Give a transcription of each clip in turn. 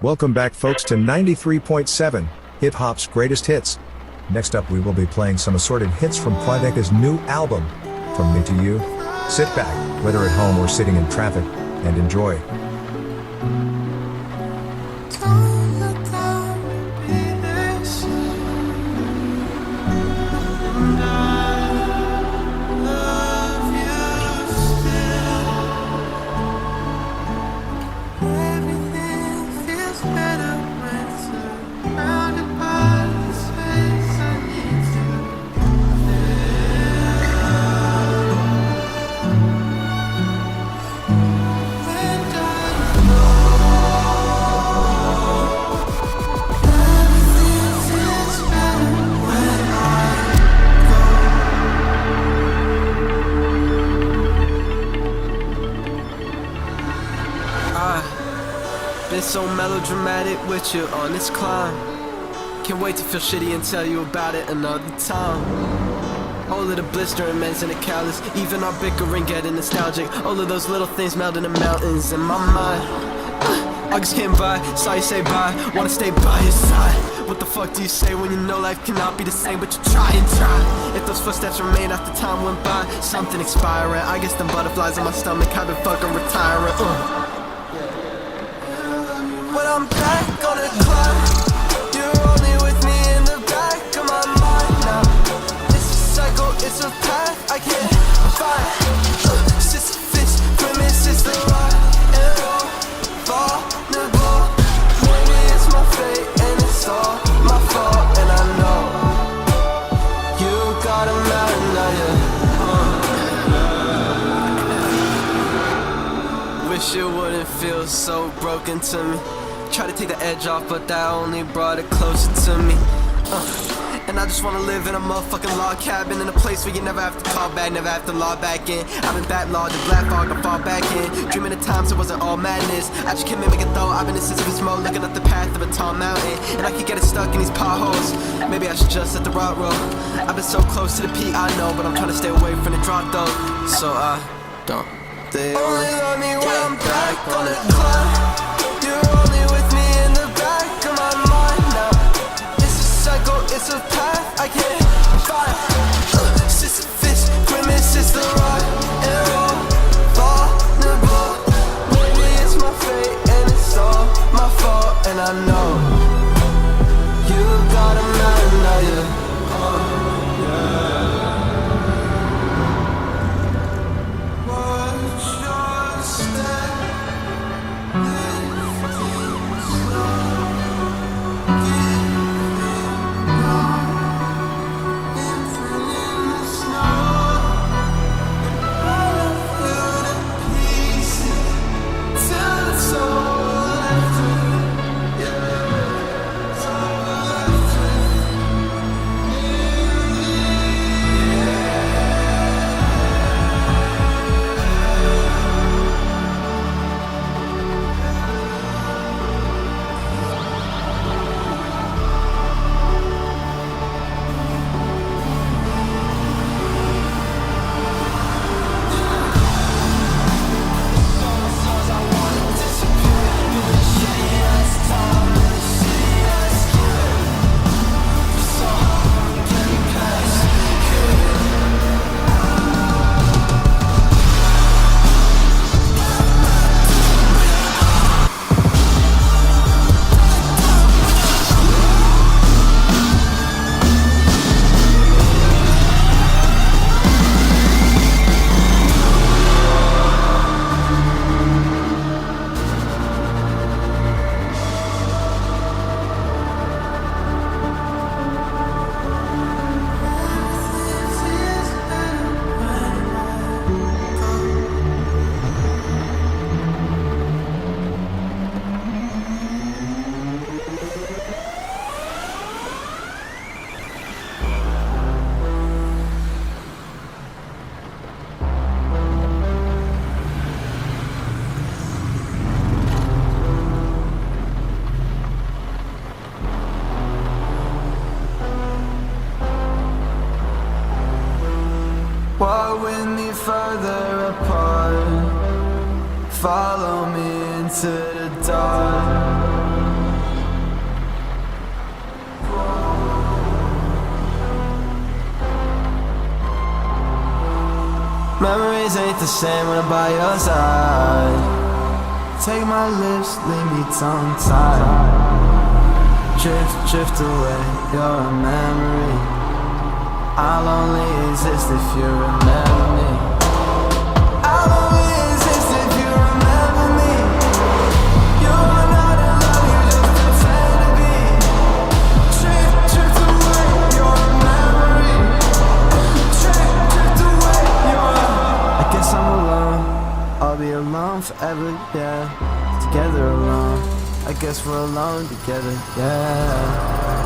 Welcome back folks to 93.7, Hip Hop's Greatest Hits. Next up we will be playing some assorted hits from Quadeca's new album, From Me to You. Sit back, whether at home or sitting in traffic, and enjoy. Been so melodramatic with you on this climb. Can't wait to feel shitty and tell you about it another time. All of the blistering men's and the callous, even our bickering getting nostalgic. All of those little things melting in mountains in my mind. August came by, saw you say bye, wanna stay by your side. What the fuck do you say when you know life cannot be the same, but you try and try? If those footsteps remain after time went by, something expiring. I guess them butterflies in my stomach, I've been fucking retiring. When I'm back on the climb, you're only with me in the back of my mind now. It's a cycle, it's a path I can't find. Sisyphus, grimace is the right and wrong. Vulnerable, maybe it's my fate and it's all my fault. And I know you got a mountain now, yeah. Wish it wouldn't feel so broken to me. Try to take the edge off, but that only brought it closer to me. And I just wanna live in a motherfucking log cabin, in a place where you never have to call back, never have to log back in. I've been backlogged in black fog, I fall back in. Dreaming of times it wasn't all madness. I just can't make it though, I've been in Sisyphus mode, looking up the path of a tall mountain. And I keep getting stuck in these potholes. Maybe I should just hit the right road. I've been so close to the peak, I know, but I'm trying to stay away from the drop though. So I don't. They only love me when I'm back on the climb. You're only with me in the back of my mind now. It's a cycle, it's a path I can't find. Sisyphus, grimace is the right and wrong. Vulnerable, maybe it's my fate and it's all my fault. And I know you got a man now, yeah. Yeah. Walk with me further apart. Follow me into the dark. Memories ain't the same when I'm by your side. Take my lips, leave me tongue-tied. Drift, drift away, you're a memory. I'll only exist if you remember me. I'll only exist if you remember me. You're not in love, you just pretend to be. Drift, drift away, you're a memory. Drift, drift away, you're a... I guess I'm alone, I'll be alone forever, yeah. Together alone, I guess we're alone together, yeah.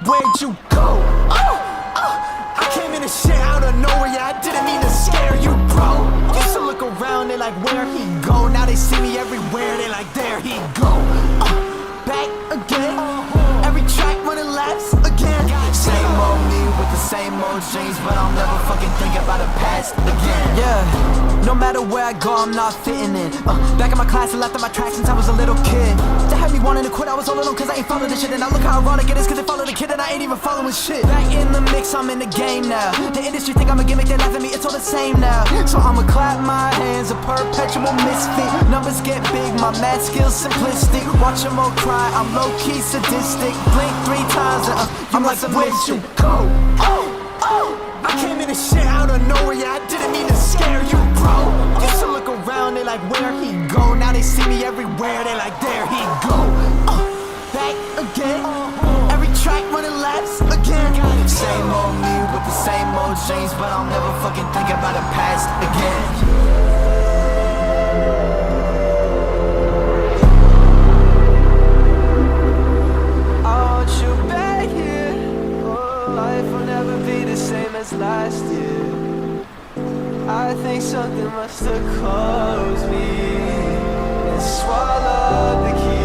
Where'd you go? I came in and shit out of nowhere, yeah, I didn't mean to scare you, bro. Used to look around, they like, where'd he go? Now they see me everywhere, they like, there he go. Back again, every track running laps again. Same old me with the same old dreams, but I'll never fucking think about the past again. Yeah, no matter where I go, I'm not fitting in. Back in my class, I left on my tracks since I was a little kid. They had me wanting to quit, I was all alone cause I ain't following this shit. And I look how ironic it is cause they follow the kid and I ain't even following shit. Back in the mix, I'm in the game now. The industry think I'm a gimmick, they laugh at me, it's all the same now. So I'ma clap my hands, a perpetual misfit. Numbers get big, my math skills simplistic. Watch them all cry, I'm low-key sadistic. Blink 3 times and I'm like, where'd you go? I came in and shit out of nowhere, yeah, I didn't mean to scare you, bro. Used to look around, they like, where'd he go? Now they see me everywhere, they like, there he go. Back again, every track running laps again. Same old me with the same old dreams, but I'll never fucking think about the past again. Last year, I think something must have closed me and swallowed the key.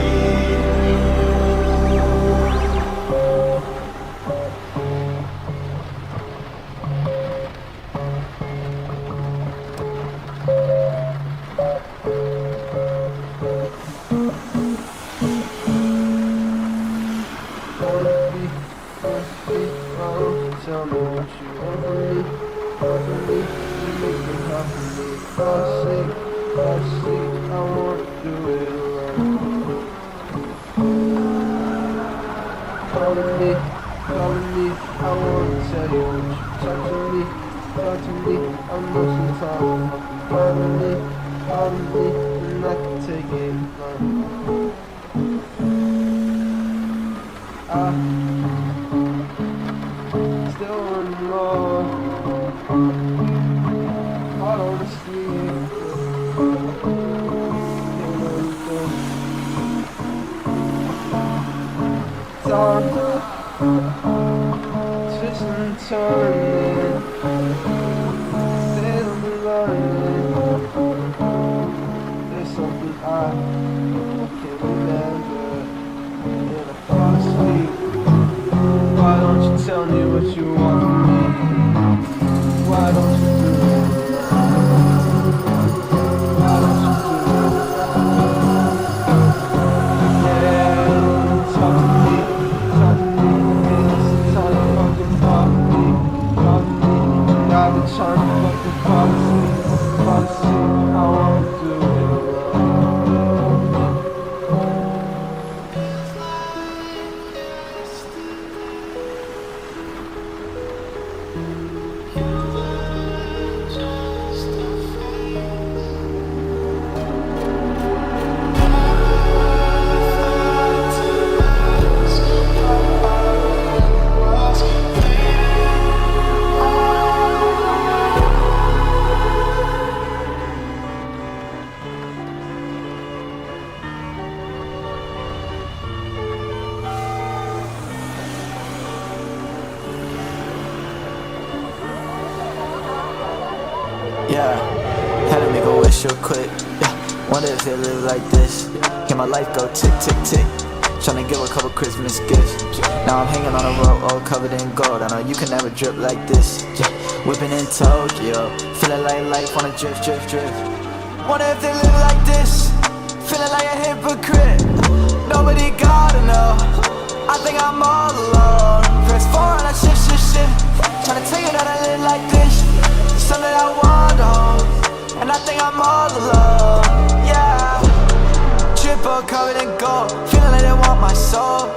Tell me what you want from me, you make me happy. I see, I want to do it alone. Calling me, I want to tell you what you talk to me, I know sometimes I'm calling me, and I can take it fun. Still want more. I don't sleep. Time, twisting and turning. Still learning. There's something I can't remember. And I fall asleep. Why don't you tell me what you want from me? Why don't you do it? Why don't you do it? Yeah, talk to me, it's time to fucking talk to me, yeah. Had to make a wish real quick, yeah. Wonder if they live like this. Hear my life go tick, tick, tick. Tryna give a couple Christmas gifts. Now I'm hanging on a rope all covered in gold. I know you can never drip like this, yeah. Whipping in Tokyo, feeling like life on a drift, drift, drift. Wonder if they live like this. Feeling like a hypocrite. Nobody gotta know. I think I'm all alone. Press forward, I shift, shift, shift. Tryna tell you that I live like this. Something I want to hold. And I think I'm all alone, yeah. Triple covered in gold. Feeling like they want my soul,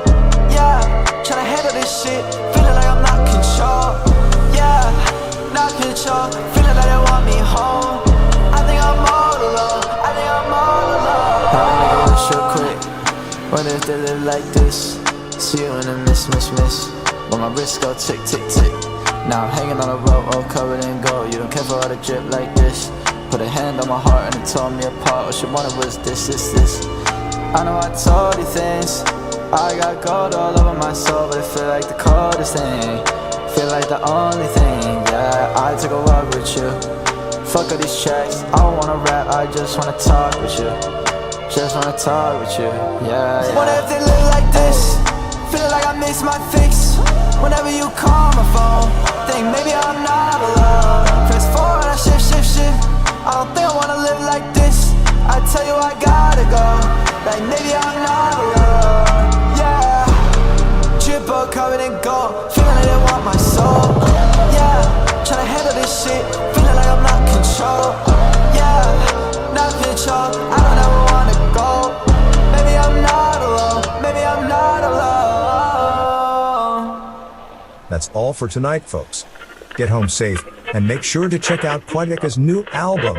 yeah. Tryna handle this shit. Feeling like I'm not control, yeah. Not control. Feeling like they want me home. I think I'm all alone. I think I'm all alone. I'll make a wish real quick. Wonder if they live like this. See you in a miss, miss, miss. But my wrist go tick, tick, tick. Now I'm hanging on a rope all covered in gold. You don't care for all the drip like this. Put a hand on my heart and it tore me apart. What she wanted was this, this, this. I know I told you things. I got gold all over my soul, but it feel like the coldest thing. Feel like the only thing, yeah. I took a walk with you. Fuck all these tracks. I don't wanna rap, I just wanna talk with you. Just wanna talk with you, yeah, yeah. What if they live like this? Feeling like I miss my fix. Whenever you call my phone, think maybe I'm not alone. Press forward, I shift, shift, shift. I don't think I wanna live like this. I tell you I gotta go. Like maybe I'm not alone, yeah. Triple covered in gold. Feeling like they want my soul, yeah. Tryna handle this shit. Feeling like I'm not control, yeah. Not control. I don't ever wanna go. Maybe I'm not alone. Maybe I'm not alone. That's all for tonight, folks. Get home safe, and make sure to check out Quadeca's new album,